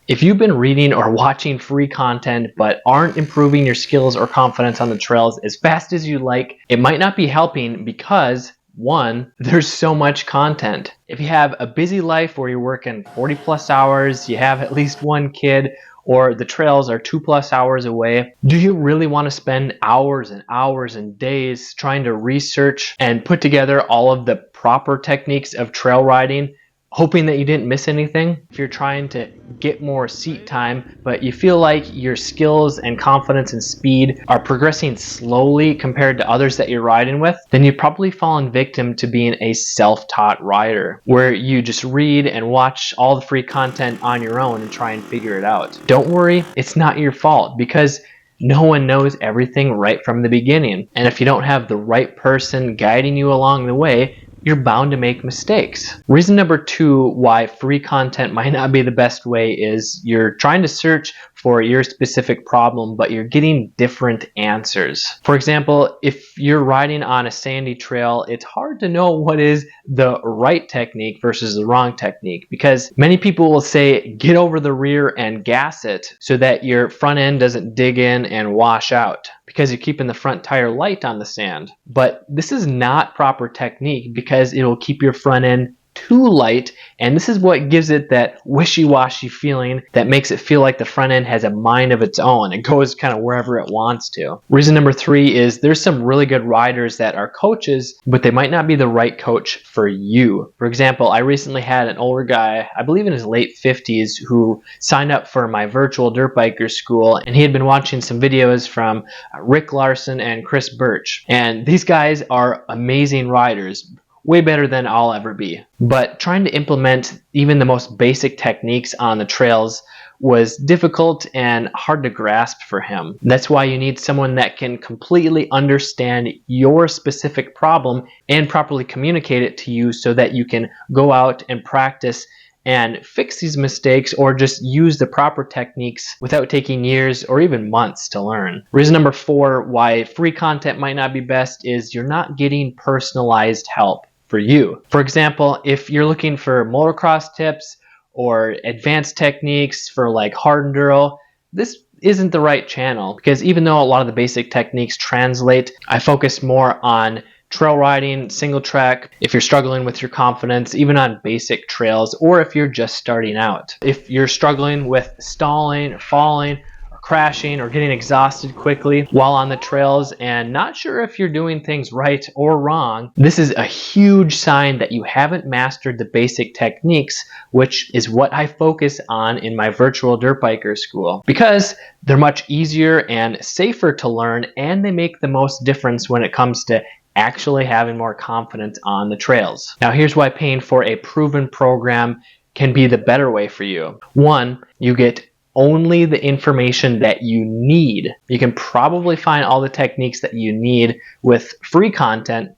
If you've been reading or watching free content but aren't improving your skills or confidence on the trails as fast as you'd like, it might not be helping because one, there's so much content. If you have a busy life where you're working 40 plus hours, you have at least one kid, or the trails are 2+ hours away, do you really want to spend hours and hours and days trying to research and put together all of the proper techniques of trail riding, hoping that you didn't miss anything? If you're trying to get more seat time, but you feel like your skills and confidence and speed are progressing slowly compared to others that you're riding with, then you've probably fallen victim to being a self-taught rider, where you just read and watch all the free content on your own and try and figure it out. Don't worry, it's not your fault, because no one knows everything right from the beginning. And if you don't have the right person guiding you along the way, you're bound to make mistakes. Reason number 2 why free content might not be the best way is you're trying to search for your specific problem, but you're getting different answers. For example, if you're riding on a sandy trail, it's hard to know what is the right technique versus the wrong technique, because many people will say get over the rear and gas it so that your front end doesn't dig in and wash out, because you're keeping the front tire light on the sand. But this is not proper technique, because it will keep your front end too light, and this is what gives it that wishy-washy feeling that makes it feel like the front end has a mind of its own. It goes kind of wherever it wants to. Reason number 3 is there's some really good riders that are coaches, but they might not be the right coach for you. For example, I recently had an older guy, I believe in his late 50s, who signed up for my virtual dirt biker school, and he had been watching some videos from Rick Larson and Chris Birch. And these guys are amazing riders, way better than I'll ever be. But trying to implement even the most basic techniques on the trails was difficult and hard to grasp for him. That's why you need someone that can completely understand your specific problem and properly communicate it to you so that you can go out and practice and fix these mistakes, or just use the proper techniques without taking years or even months to learn. Reason number 4 why free content might not be best is you're not getting personalized help for you. For example, if you're looking for motocross tips or advanced techniques for like hard enduro, this isn't the right channel, because even though a lot of the basic techniques translate, I focus more on trail riding, single track, if you're struggling with your confidence, even on basic trails, or if you're just starting out. If you're struggling with stalling or falling, crashing, or getting exhausted quickly while on the trails and not sure if you're doing things right or wrong, this is a huge sign that you haven't mastered the basic techniques, which is what I focus on in my virtual dirt biker school, because they're much easier and safer to learn, and they make the most difference when it comes to actually having more confidence on the trails. Now, here's why paying for a proven program can be the better way for you. 1, you get only the information that you need. You can probably find all the techniques that you need with free content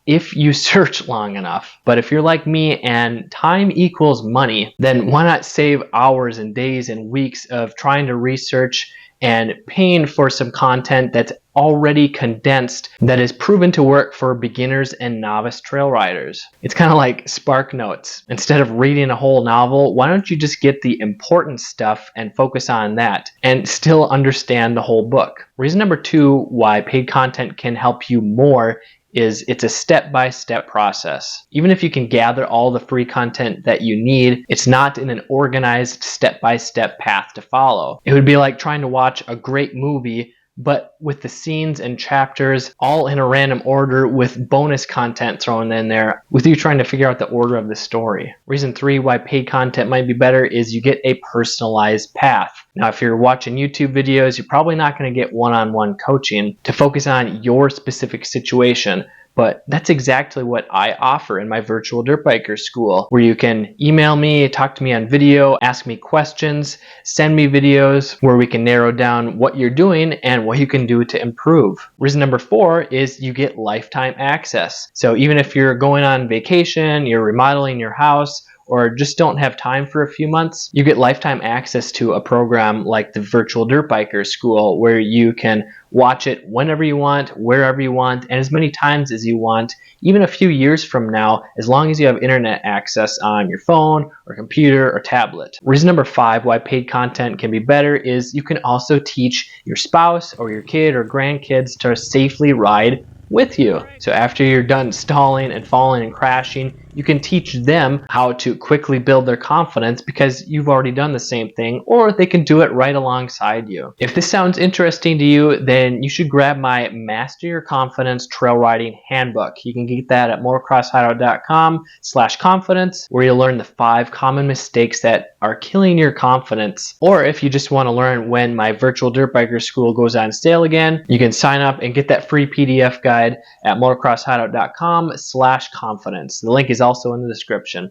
if you search long enough. But if you're like me and time equals money, then why not save hours and days and weeks of trying to research and paying for some content that's already condensed, that is proven to work for beginners and novice trail riders. It's kind of like Spark Notes. Instead of reading a whole novel, why don't you just get the important stuff and focus on that and still understand the whole book? Reason number 2 why paid content can help you more is it's a step-by-step process. Even if you can gather all the free content that you need, it's not in an organized step-by-step path to follow. It would be like trying to watch a great movie, but with the scenes and chapters all in a random order with bonus content thrown in there, with you trying to figure out the order of the story. Reason 3 why paid content might be better is you get a personalized path. Now, if you're watching YouTube videos, you're probably not going to get one-on-one coaching to focus on your specific situation. But that's exactly what I offer in my virtual dirt biker school, where you can email me, talk to me on video, ask me questions, send me videos where we can narrow down what you're doing and what you can do to improve. Reason number 4 is you get lifetime access. So even if you're going on vacation, you're remodeling your house, or just don't have time for a few months, you get lifetime access to a program like the Virtual Dirt Biker School, where you can watch it whenever you want, wherever you want, and as many times as you want, even a few years from now, as long as you have internet access on your phone or computer or tablet. Reason number 5 why paid content can be better is you can also teach your spouse or your kid or grandkids to safely ride with you. So after you're done stalling and falling and crashing, you can teach them how to quickly build their confidence because you've already done the same thing, or they can do it right alongside you. If this sounds interesting to you, then you should grab my Master Your Confidence Trail Riding Handbook. You can get that at motocrosshideout.com/confidence, where you'll learn the 5 common mistakes that are killing your confidence. Or if you just want to learn when my Virtual Dirt Biker School goes on sale again, you can sign up and get that free PDF guide at motocrosshideout.com/confidence. The link is also in the description.